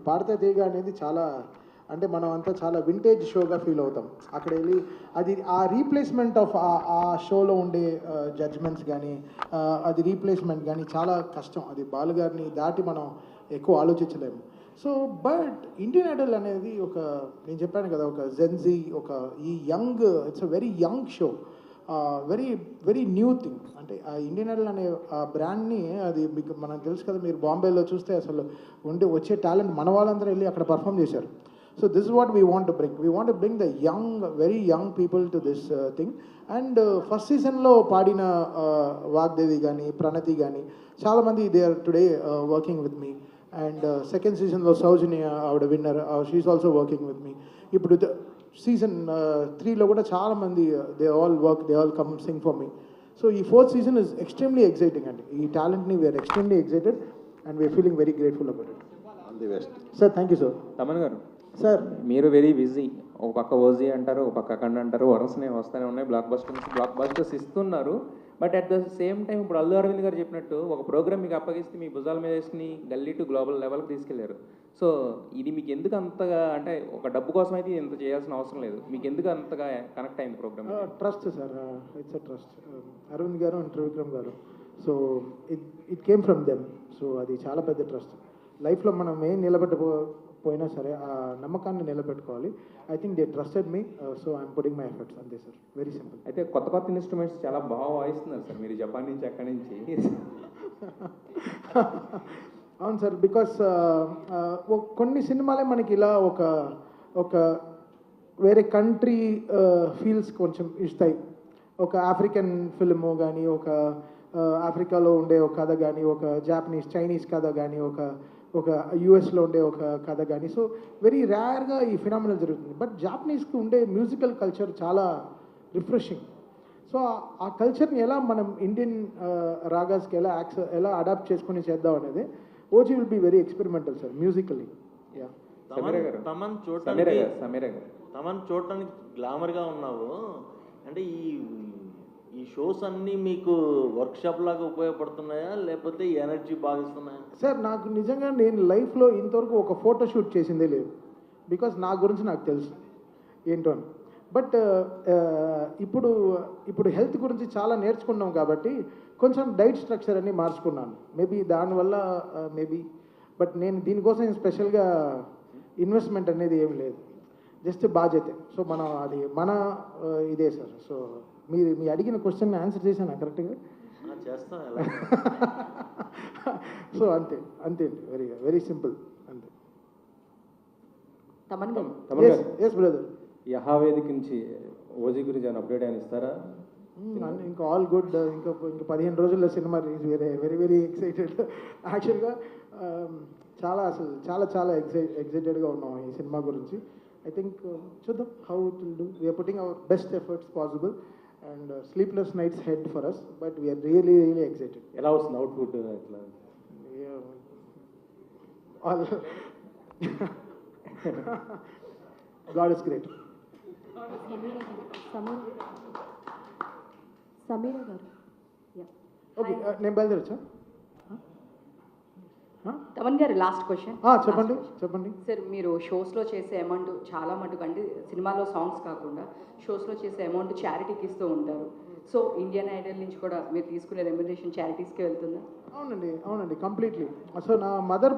పాడితే తీగ అనేది చాలా అంటే మనం అంతా చాలా వింటేజ్ షోగా ఫీల్ అవుతాం అక్కడ వెళ్ళి. అది ఆ రీప్లేస్మెంట్ ఆఫ్ ఆ షోలో ఉండే జడ్జ్మెంట్స్ కానీ అది రీప్లేస్మెంట్ కానీ చాలా కష్టం. అది బాలుగారిని దాటి మనం ఎక్కువ ఆలోచించలేము. సో బట్ ఇండియన్ ఐడల్ అనేది ఒక నేను చెప్పాను కదా ఒక జెన్జీ ఒక ఈ young it's a very young show, very very new thing. అంటే ఆ ఇండియన్ ఐడల్ అనే ఆ బ్రాండ్ని అది మీకు మనకు తెలుసు కదా, మీరు బాంబేలో చూస్తే అసలు వచ్చే టాలెంట్ మన వాళ్ళందరూ వెళ్ళి అక్కడ పర్ఫామ్ చేశారు. So this is what we want to bring. We want to bring the young, very young people to this thing. And first season lo paadina Vagdevi gani, Pranati gani, chaala mandi they are today working with me. And second season lo Saujanya avada winner, she is also working with me. Ippudu season 3 lo kuda chaala mandi they all work, they all come sing for me. So ee fourth season is extremely exciting and ee talent ni we are extremely excited and we are feeling very grateful about it. All the best. Sir, thank you sir. Taman garu sir మీరు very busy, ఒక పక్క OG అంటారు, ఒక పక్క అఖండ అంటారు, వరుసనే వస్తూనే ఉన్నాయి, black busters ఇస్తున్నారు. But at the same time ఇప్పుడు అల్లు అరవింద్ గారు చెప్పినట్టు ఒక ప్రోగ్రామ్ మీకు అప్పగిస్తే మీ భుజాల మీద వేసుకుని గల్లీ టు గ్లోబల్ లెవెల్కి తీసుకెళ్లారు. సో ఇది మీకు ఎందుకు అంతగా అంటే ఒక డబ్బు కోసం అయితే ఇంత చేయాల్సిన అవసరం లేదు, మీకు ఎందుకు అంతగా కనెక్ట్ అయింది program? Trust sir, it's a trust. Aravind గారు అండ్ త్రివిక్రమ్ గారు, so it came from them. So అది చాలా పెద్ద ట్రస్ట్. లైఫ్లో మనం ఏం నిలబెట్టకపోయినా సరే ఆ నమ్మకాన్ని నిలబెట్టుకోవాలి. I think they trusted me, so I'm putting my efforts, అంతే సార్, వెరీ సింపుల్. అయితే కొత్త కొత్త ఇన్స్ట్రుమెంట్స్ చాలా బాగా వాయిస్తున్నారు సార్ మీరు, జపాన్ నుంచి అక్కడి నుంచి. అవును సార్, బికాస్ కొన్ని సినిమాలే మనకి ఇలా ఒక వేరే కంట్రీ ఫీల్స్ కొంచెం ఇస్తాయి. ఒక ఆఫ్రికన్ ఫిల్ము కానీ, ఒక ఆఫ్రికాలో ఉండే ఒక కథ కానీ, ఒక జాపనీస్ చైనీస్ కథ కానీ, ఒక యూఎస్లో ఉండే ఒక కథ కానీ, సో వెరీ రేర్గా ఈ ఫినామినల్ జరుగుతుంది. బట్ జాపనీస్కి ఉండే మ్యూజికల్ కల్చర్ చాలా రిఫ్రెషింగ్. సో ఆ కల్చర్ని ఎలా మనం ఇండియన్ రాగాస్కి ఎలా అడాప్ట్ చేసుకుని చేద్దాం అనేది OG will be very experimental sir musically. Yeah, Thaman చూడటానికి గ్లామర్గా ఉన్నావు అంటే ఈ షోస్ అన్నీ మీకు వర్క్షాప్ లాగా ఉపయోగపడుతున్నాయా లేకపోతే ఎనర్జీ బాగిస్తున్నాయా? సార్ నాకు నిజంగా నేను లైఫ్లో ఇంతవరకు ఒక ఫోటో షూట్ చేసిందే లేదు, బికాస్ నా గురించి నాకు తెలుసు ఏంటో అని. బట్ ఇప్పుడు హెల్త్ గురించి చాలా నేర్చుకున్నాం కాబట్టి కొంచెం డైట్ స్ట్రక్చర్ అన్ని మార్చుకున్నాను. మేబీ దానివల్ల మేబీ, బట్ నేను దీనికోసం స్పెషల్గా ఇన్వెస్ట్మెంట్ అనేది ఏమి లేదు, జస్ట్ బాధ్యతే. సో మనం అది మన ఇదే సార్. సో మీ అడిగిన క్వశ్చన్ ఆన్సర్ చేశాను కరెక్ట్గా చేస్తాను. సో అంతే అండి, వెరీ వెరీ సింపుల్, అంతే. ఎస్ బ్రదర్, యహావేదిక నుంచి ఓజీ గురించి ఏమైనా అప్డేట్ అయినా ఇస్తారా? ఇంకా ఆల్ గుడ్. ఇంకా 15 రోజుల్లో cinema release. Very very excited. యాక్చువల్గా అసలు చాలా ఎక్సైటెడ్గా ఉన్నాం ఈ సినిమా గురించి. I think చూద్దాం how it will do. We are putting our best efforts possible and sleepless nights ahead for us, but we are really excited. ఎలా వస్తుంది అవుట్పుట్? అట్లా God is great. సమీర గారు, ఓకే, నేను బయలుదేరచ్చా? తమన్ గారు, లాస్ట్ క్వశ్చన్. చెప్పండి sir, మీరు షోస్లో చేసే అమౌంట్ చాలా మటుకు అంటే సినిమాలో సాంగ్స్ కాకుండా షోస్లో చేసే అమౌంట్ చారిటీకి ఇస్తూ ఉంటారు. సో ఇండియన్ ఐడల్ నుంచి కూడా మీరు తీసుకునే రెమ్యునరేషన్ చారిటీస్కి వెళ్తుందా? అవునండి, కంప్లీట్లీ. సో నా మదర్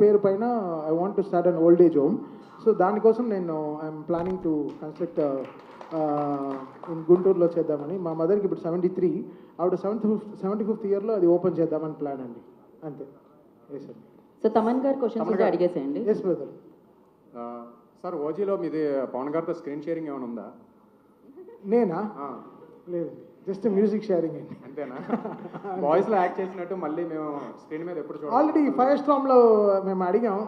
పేరు పైన I want to start an old age home. So దానికోసం నేను I'm planning to construct in గుంటూరులో చేద్దామని. మా మదర్కి ఇప్పుడు 73, ఆవిడ 75th ఇయర్లో అది ఓపెన్ చేద్దామని ప్లాన్ అండి, అంతే. సో తమన్ గారు క్వశ్చన్స్ అడిగేసేయండి. Yes brother. సార్, ఓజీలో మీది పవన్ గారితో స్క్రీన్ షేరింగ్ ఏమైనా ఉందా? నేనా? లేదు, జస్ట్ మ్యూజిక్ షేరింగ్ అండి. అంతేనా? వాయిస్లో యాక్ట్ చేసినట్టు మళ్ళీ మేము స్క్రీన్ మీద ఎప్పుడు చూడాలి? ఆల్రెడీ ఫైర్ స్టామ్లో మేము అడిగాం,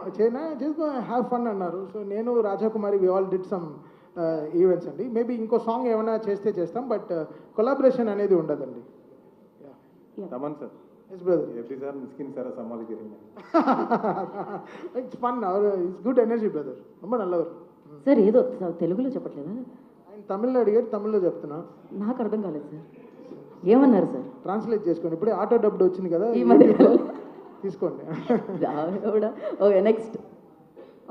చేసుకో హ్యావ్ ఫన్ అన్నారు. సో నేను Raja Kumari we all did some events అండి. మేబీ ఇంకో సాంగ్ ఏమైనా చేస్తాం, బట్ కొలాబరేషన్ అనేది ఉండదండి. తమన్ సార్. Yes brother. எப்படி சார் மிஸ்கின் சாரை சமாளிக்கிறீங்க? It's fun. It's good energy brother. ரொம்ப நல்லவர். సార్ ఏదో తెలుగులో చెప్పట్లేదా? ఆయన తమిళ్లో అడిగారు, తమిళ్లో చెప్తున్నా. నాకు అర్థం కాలేదు సార్, ఏమన్నారు సార్? ట్రాన్స్లేట్ చేసుకోండి. ఇప్పుడే ఆటో డబ్బుడు వచ్చింది కదా, తీసుకోండి. Okay, next.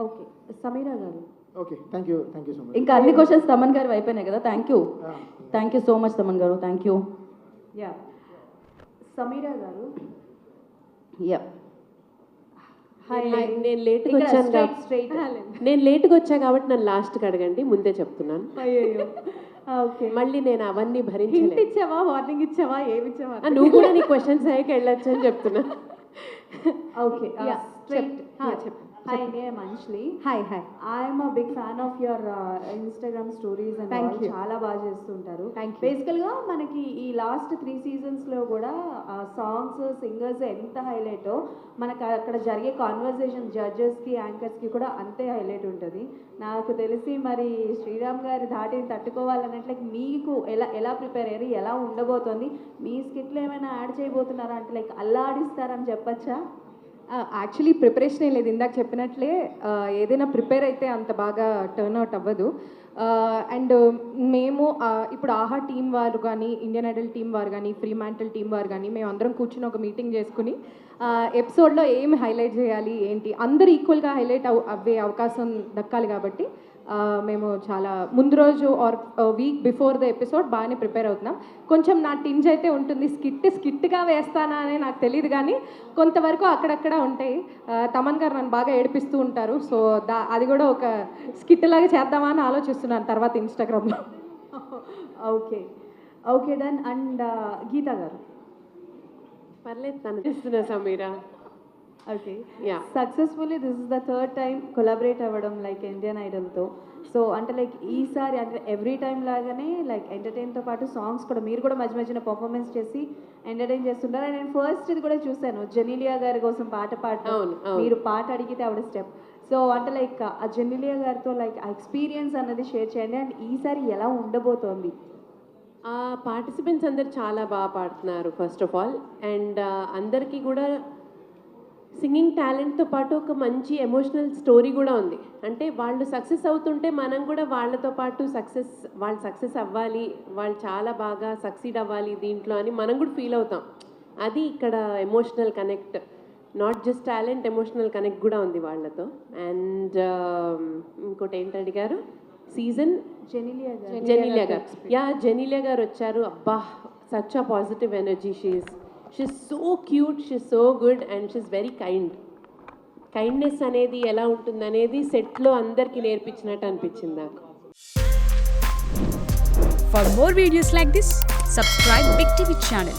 Okay, Sameera garu. Okay, thank you so much. ఇంకా అన్ని క్వశ్చన్స్ తమన్ గారు అయిపోయినాయి కదా. Thank you so much Thaman garu. Thank you. Yeah, Sameera గారు. యా, నేను లేట్గా ఇక్కడ వచ్చాను straight. నేను లేట్గా వచ్చా కాబట్టి నన్ను లాస్ట్కి అడగండి, ముందే చెప్తున్నాను. అయ్యో, ఓకే. మళ్ళీ నేను అవన్నీ హింట్ భరించలేదు. ఇచ్చావా, వార్నింగ్ ఇచ్చావా, ఏమి ఇచ్చావా? నువ్వు కూడా నీ క్వశ్చన్స్ అయ్యాక వెళ్ళొచ్చు అని చెప్తున్నా. Okay, straight. చెప్పు. Hi, I'm Anjali. Hi. I'm a big fan of your Instagram stories and Thank all. you. చాలా బాగా చేస్తుంటారు. Thank you. బేసికల్గా మనకి ఈ లాస్ట్ 3 సీజన్స్లో కూడా సాంగ్స్, సింగర్స్ ఎంత హైలైటో మనకు అక్కడ జరిగే కాన్వర్సేషన్ జడ్జెస్కి, యాంకర్స్కి కూడా అంతే హైలైట్ ఉంటుంది. నాకు తెలిసి మరి శ్రీరామ్ గారి ధాటిని తట్టుకోవాలన్నట్లే మీకు ఎలా ప్రిపేర్ అయ్యారు, ఎలా ఉండబోతోంది, మీ స్కిట్లో ఏమైనా యాడ్ చేయబోతున్నారా అంటే లైక్ అల్లాడిస్తారని చెప్పచ్చా? యాక్చువల్లీ ప్రిపరేషన్ ఏం లేదు. ఇందాక చెప్పినట్లే ఏదైనా ప్రిపేర్ అయితే అంత బాగా టర్న్ అవుట్ అవ్వదు. అండ్ మేము ఇప్పుడు ఆహా టీం వారు కానీ, ఇండియన్ ఐడల్ టీం వారు కానీ, ఫ్రీ మ్యాంటల్ టీం వారు కానీ, మేము అందరం కూర్చుని ఒక మీటింగ్ చేసుకుని ఎపిసోడ్లో ఏం హైలైట్ చేయాలి ఏంటి, అందరూ ఈక్వల్గా హైలైట్ అవ్వే అవకాశం దక్కాలి కాబట్టి మేము చాలా ముందు రోజు or week before the episode బాగానే ప్రిపేర్ అవుతున్నాం. కొంచెం నా టింజ్ అయితే ఉంటుంది, స్కిట్గా వేస్తానా అని నాకు తెలియదు, కానీ కొంతవరకు అక్కడక్కడ ఉంటాయి. తమన్ గారు నన్ను బాగా ఏడిపిస్తూ ఉంటారు, సో అది కూడా ఒక స్కిట్ లాగా చేద్దామా అని ఆలోచిస్తున్నాను తర్వాత ఇన్స్టాగ్రామ్లో. Okay done. అండ్ గీతా గారు. పర్లేదు, తను చేస్తున్నా Sameera. Okay, Yeah. Successfully this is the 3rd time collaborate అవ్వడం లైక్ ఇండియన్ ఐడల్తో. సో అంటే లైక్ ఈసారి అంటే ఎవ్రీ టైం లాగానే లైక్ ఎంటర్టైన్తో పాటు సాంగ్స్ కూడా మీరు కూడా మధ్య మధ్యన పర్ఫార్మెన్స్ చేసి ఎంటర్టైన్ చేస్తుంటారు. అండ్ నేను ఫస్ట్ ఇది కూడా చూశాను, జెనీలియా గారి కోసం పాట పాడటం. అవును. మీరు పాట అడిగితే ఆవిడ స్టెప్. సో అంటే లైక్ ఆ జెనీలియా గారితో లైక్ ఆ ఎక్స్పీరియన్స్ అన్నది షేర్ చేయండి. అండ్ ఈసారి ఎలా ఉండబోతోంది? పార్టిసిపెంట్స్ అందరు చాలా బాగా పాడుతున్నారు ఫస్ట్ ఆఫ్ ఆల్. అండ్ అందరికీ కూడా సింగింగ్ టాలెంట్తో పాటు ఒక మంచి ఎమోషనల్ స్టోరీ కూడా ఉంది. అంటే వాళ్ళు సక్సెస్ అవుతుంటే మనం కూడా వాళ్ళతో పాటు వాళ్ళు సక్సెస్ అవ్వాలి, వాళ్ళు చాలా బాగా సక్సీడ్ అవ్వాలి దీంట్లో అని మనం కూడా ఫీల్ అవుతాం. అది ఇక్కడ emotional connect, not just talent, emotional connect కూడా ఉంది వాళ్ళతో. అండ్ ఇంకోటి ఏంటి అడిగారు? సీజన్ జెనీలియా గారు. జెనీలియా గారు. జెనీలియా గారు వచ్చారు. అబ్బా, such a positive energy. She's so cute, she's so good and she's very kind. Kindness అనేది ఎలా ఉంటుందనేది సెట్లో అందరికీ నేర్పించినట్టు అనిపించింది నాకు. For more videos like this, subscribe Big TV channel.